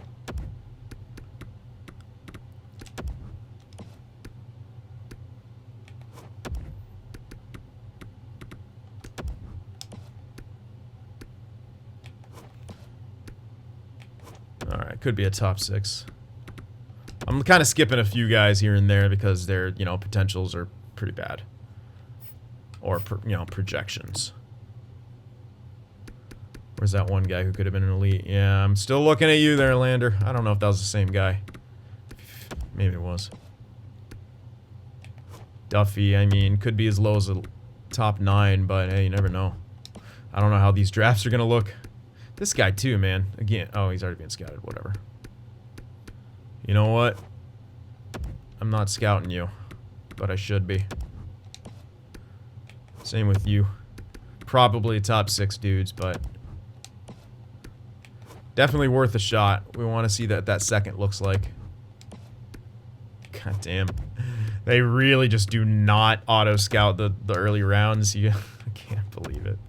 Alright, could be a top 6. I'm kind of skipping a few guys here and there because their, potentials are pretty bad. Or, projections. Where's that one guy who could have been an elite? Yeah, I'm still looking at you there, Lander. I don't know if that was the same guy. Maybe it was. Duffy, I mean, could be as low as a top 9, but hey, you never know. I don't know how these drafts are gonna look. This guy too, man. Again, oh, he's already been scouted. Whatever. You know what? I'm not scouting you, but I should be. Same with you. Probably top 6 dudes, but definitely worth a shot. We want to see that second looks like. God damn. They really just do not auto scout the early rounds. I can't believe it.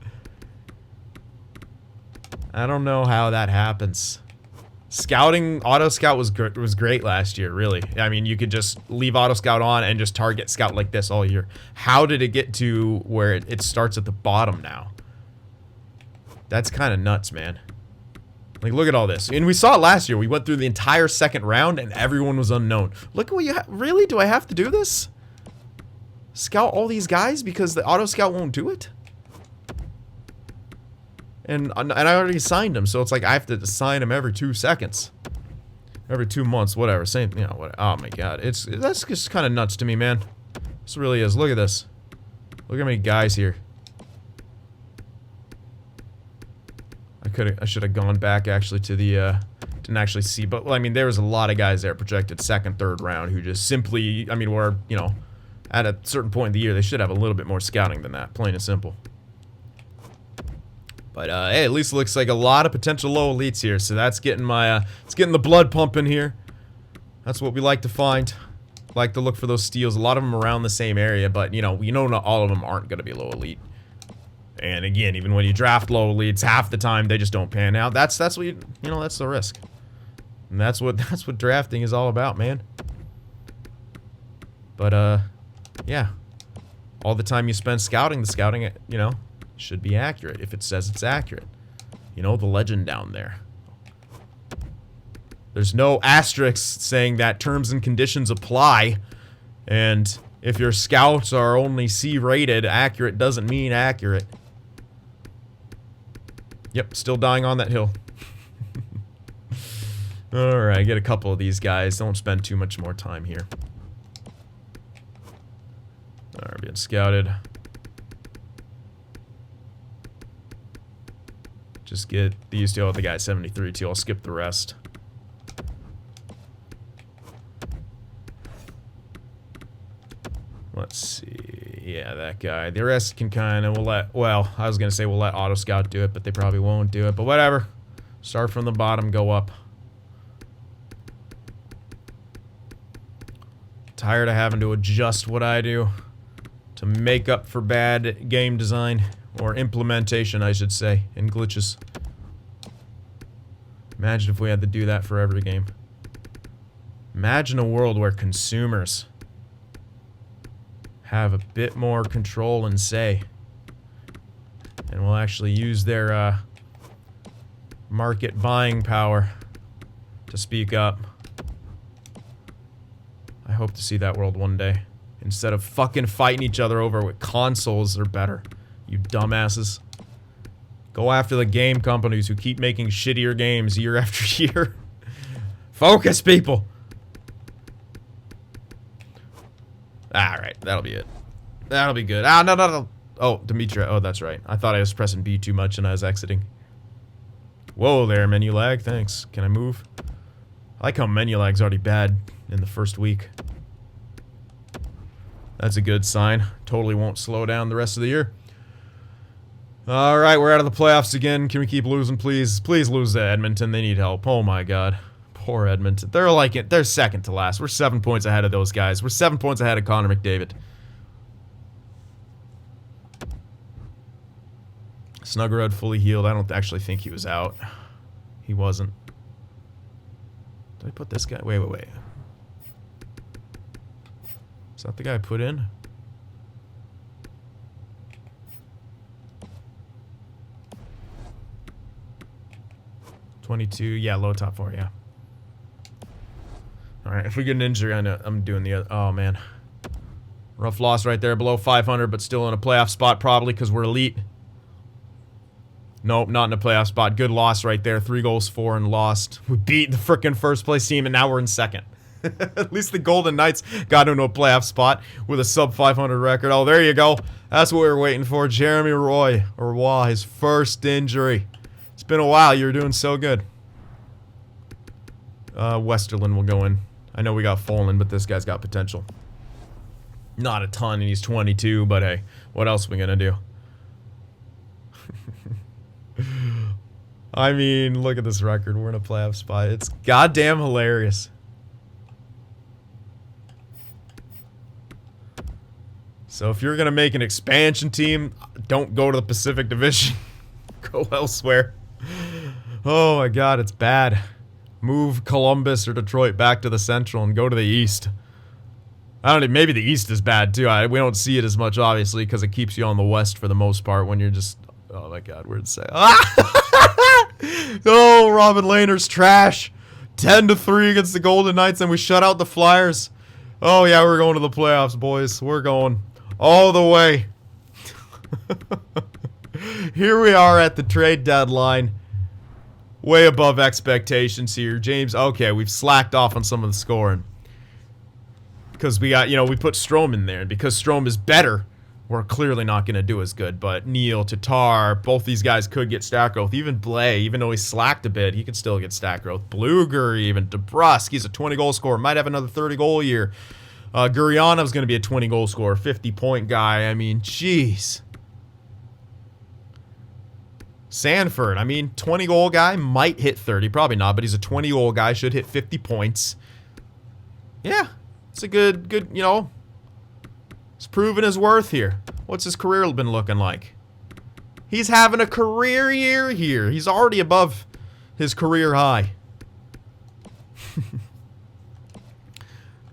I don't know how that happens. Scouting, auto scout was great last year, really. I mean, you could just leave auto scout on and just target scout like this all year. How did it get to where it starts at the bottom now? That's kind of nuts, man. Like, look at all this. And we saw it last year. We went through the entire second round and everyone was unknown. Look at what you really? Do I have to do this? Scout all these guys because the auto scout won't do it? And I already signed them, so it's like I have to sign them every 2 seconds. Every 2 months, whatever. Same, you know, what? Oh my god. That's just kind of nuts to me, man. This really is. Look at this. Look how many guys here. I should have gone back actually to the didn't actually see, but well, I mean there was a lot of guys there projected 2nd, 3rd round who just simply, I mean, were, you know, at a certain point in the year they should have a little bit more scouting than that, plain and simple. But hey, at least it looks like a lot of potential low elites here, so that's getting my it's getting the blood pumping here. That's what we like to find. Like to look for those steals. A lot of them around the same area, but you know not all of them aren't going to be low elite. And again, even when you draft low elites, half the time they just don't pan out. That's what you know, that's the risk. And that's what drafting is all about, man. But yeah. All the time you spend scouting, the scouting, you know, should be accurate if it says it's accurate. You know, the legend down there. There's no asterisk saying that terms and conditions apply. And if your scouts are only C rated, accurate doesn't mean accurate. Yep, still dying on that hill. Alright, get a couple of these guys. Don't spend too much more time here. Alright, being scouted. Just get these two. Oh, the guy 73 too. I'll skip the rest. Let's see. Yeah, that guy. The rest can kind of, well, I was going to say we'll let Auto Scout do it, but they probably won't do it. But whatever. Start from the bottom, go up. Tired of having to adjust what I do to make up for bad game design. Or implementation, I should say, and glitches. Imagine if we had to do that for every game. Imagine a world where consumers have a bit more control and say. And will actually use their market buying power to speak up. I hope to see that world one day. Instead of fucking fighting each other over what consoles are better. You dumbasses. Go after the game companies who keep making shittier games year after year. Focus, people! Alright, that'll be it. That'll be good. Ah, no. Oh, Dimitri. Oh, that's right. I thought I was pressing B too much and I was exiting. Whoa there, menu lag. Thanks. Can I move? I like how menu lag's already bad in the first week. That's a good sign. Totally won't slow down the rest of the year. Alright, we're out of the playoffs again. Can we keep losing, please? Please lose to Edmonton. They need help. Oh my god. Poor Edmonton. They're second to last. We're 7 points ahead of those guys. We're 7 points ahead of Connor McDavid. Snuggerud fully healed. I don't actually think he was out. He wasn't. Did I put this guy? Wait. Is that the guy I put in? .22, yeah, low top 4, yeah. Alright, if we get an injury, I'm doing the other. Oh, man. Rough loss right there, below 500, but still in a playoff spot, probably, because we're elite. Nope, not in a playoff spot. Good loss right there. 3 goals for and lost. We beat the frickin' first place team, and now we're in second. At least the Golden Knights got into a playoff spot with a sub 500 record. Oh, there you go. That's what we were waiting for. Jeremy Roy, his first injury. It's been a while. You were doing so good. Westerlund will go in. I know we got Folan, but this guy's got potential. Not a ton, and he's 22, but hey, what else are we gonna do? I mean, look at this record. We're in a playoff spot. It's goddamn hilarious. So if you're gonna make an expansion team, don't go to the Pacific Division. Go elsewhere. Oh my god, it's bad. Move Columbus or Detroit back to the Central and go to the East. I don't know, maybe the East is bad too. We don't see it as much, obviously, because it keeps you on the West for the most part when you're just... Oh my god, weird to say. Oh, Robin Lehner's trash. 10-3 against the Golden Knights, and we shut out the Flyers. Oh yeah, we're going to the playoffs, boys. We're going all the way. Here we are at the trade deadline. Way above expectations here. James, okay, we've slacked off on some of the scoring. Because we got, we put Strome in there. And because Strome is better, we're clearly not going to do as good. But Neal, Tatar, both these guys could get stat growth. Even Blais, even though he slacked a bit, he could still get stat growth. Bluger, even. DeBrusk, he's a 20-goal scorer. Might have another 30-goal year. Gurrianov's going to be a 20-goal scorer. 50-point guy. I mean, jeez. Sanford, I mean, 20-goal guy, might hit 30. Probably not, but he's a 20-goal guy. Should hit 50 points. Yeah. It's a good, he's proven his worth here. What's his career been looking like? He's having a career year here. He's already above his career high.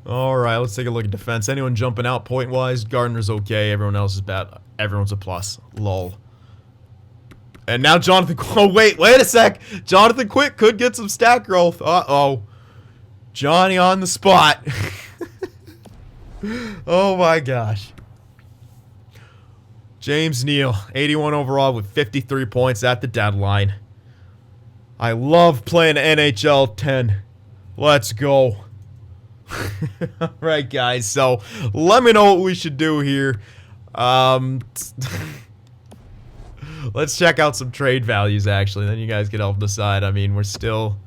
Alright, let's take a look at defense. Anyone jumping out point-wise? Gardner's okay. Everyone else is bad. Everyone's a plus. Lol. And now Jonathan... Oh, wait a sec. Jonathan Quick could get some stat growth. Uh-oh. Johnny on the spot. Oh my gosh. James Neal, 81 overall with 53 points at the deadline. I love playing NHL 10. Let's go. Alright guys, so let me know what we should do here. Let's check out some trade values actually, then you guys can help decide. I mean, we're still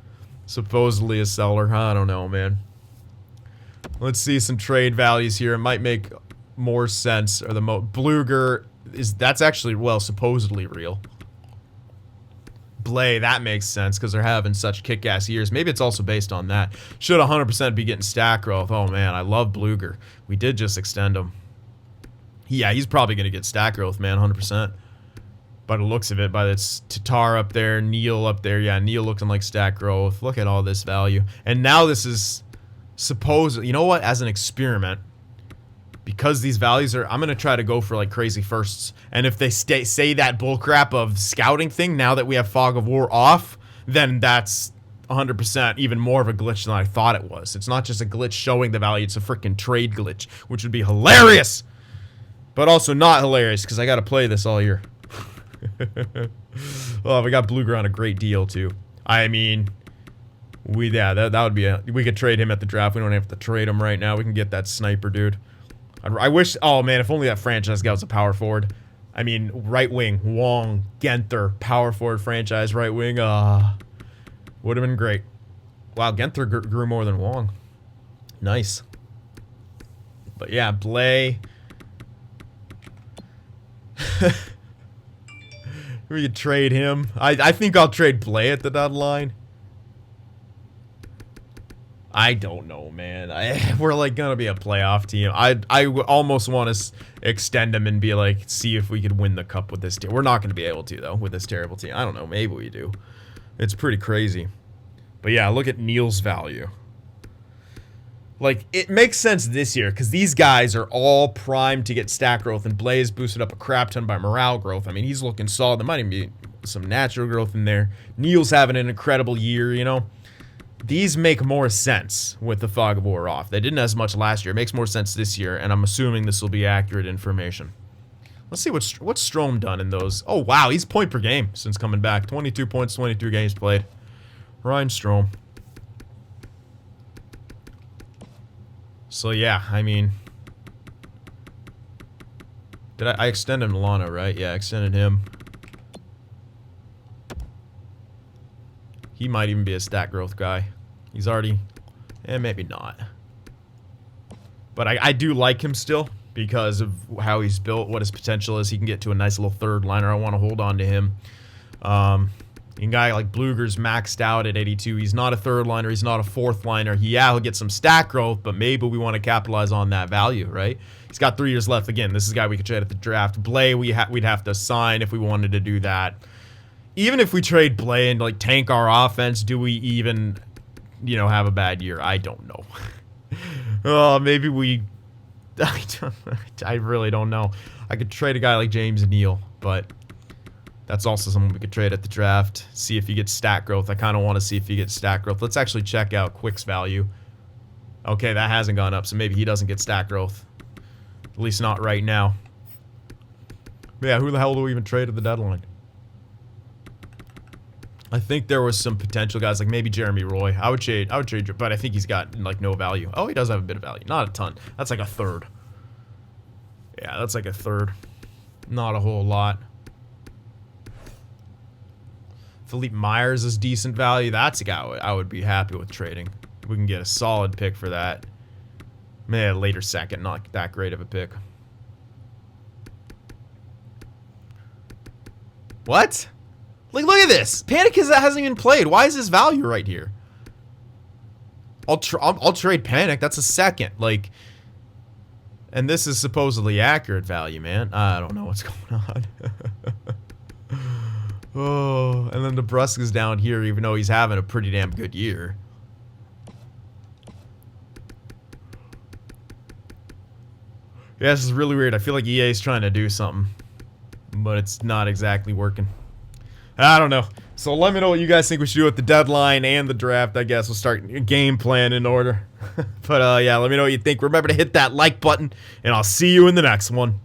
supposedly a seller. I don't know, man. Let's see some trade values here. It might make more sense. Or the Bluger that's actually, well, supposedly real. Blais, that makes sense because they're having such kick-ass years. Maybe it's also based on that. Should 100% be getting stat growth. Oh man, I love Bluger. We did just extend him. Yeah, he's probably gonna get stat growth, man, 100%. By the looks of it, by this Tatar up there, Neal up there. Yeah, Neal looking like stat growth. Look at all this value. And now this is supposedly, you know what, as an experiment, because these values are, I'm going to try to go for like crazy firsts. And if they say that bullcrap of scouting thing, now that we have Fog of War off, then that's 100% even more of a glitch than I thought it was. It's not just a glitch showing the value, it's a freaking trade glitch, which would be hilarious. But also not hilarious, because I got to play this all year. Oh, we got Bluger on a great deal too. I mean, that would be we could trade him at the draft. We don't have to trade him right now. We can get that sniper dude. I wish. Oh man, if only that franchise guy was a power forward. I mean, right wing Wong, Genther, power forward franchise right wing. Would have been great. Wow, Genther grew more than Wong. Nice. But yeah, Blais. We could trade him. I think I'll trade Blais at the deadline. I don't know, man. We're like gonna be a playoff team. I almost want to extend him and be like, see if we could win the cup with this team. We're not gonna be able to though with this terrible team. I don't know. Maybe we do. It's pretty crazy. But yeah, look at Neal's value. Like, it makes sense this year because these guys are all primed to get stat growth, and Blais boosted up a crap ton by morale growth. I mean, he's looking solid. There might even be some natural growth in there. Neal's having an incredible year, you know. These make more sense with the Fog of War off. They didn't as much last year. It makes more sense this year, and I'm assuming this will be accurate information. Let's see what's Strome done in those. Oh, wow. He's point per game since coming back. 22 points, 22 games played. Ryan Strome. So, yeah, I mean... Did I extended Milano, right? Yeah, I extended him. He might even be a stat growth guy. He's already... maybe not. But I do like him still because of how he's built, what his potential is. He can get to a nice little third liner. I want to hold on to him. A guy like Bluger's maxed out at 82. He's not a third liner. He's not a fourth liner. He'll get some stat growth, but maybe we want to capitalize on that value, right? He's got 3 years left. Again, this is a guy we could trade at the draft. Blay, we'd have to sign if we wanted to do that. Even if we trade Blay and like tank our offense, do we even, have a bad year? I don't know. Oh, maybe we... I really don't know. I could trade a guy like James Neal, but that's also someone we could trade at the draft. See if he gets stat growth. I kind of want to see if he gets stat growth. Let's actually check out Quick's value. Okay, that hasn't gone up, so maybe he doesn't get stat growth. At least not right now. But yeah, who the hell do we even trade at the deadline? I think there was some potential guys, like maybe Jeremy Roy. I would trade, but I think he's got, like, no value. Oh, he does have a bit of value. Not a ton. That's like a third. Yeah, that's like a third. Not a whole lot. Philippe Myers is decent value. That's a guy I would be happy with trading. We can get a solid pick for that. Maybe a later second, not that great of a pick. What? Like, look at this. Panic hasn't even played. Why is his value right here? I'll trade Panic. That's a second. Like, and this is supposedly accurate value, man. I don't know what's going on. Oh, and then DeBrusque's down here, even though he's having a pretty damn good year. Yeah, this is really weird. I feel like EA's trying to do something, but it's not exactly working. I don't know. So let me know what you guys think we should do at the deadline and the draft. I guess we'll start a game plan in order. But yeah, let me know what you think. Remember to hit that like button, and I'll see you in the next one.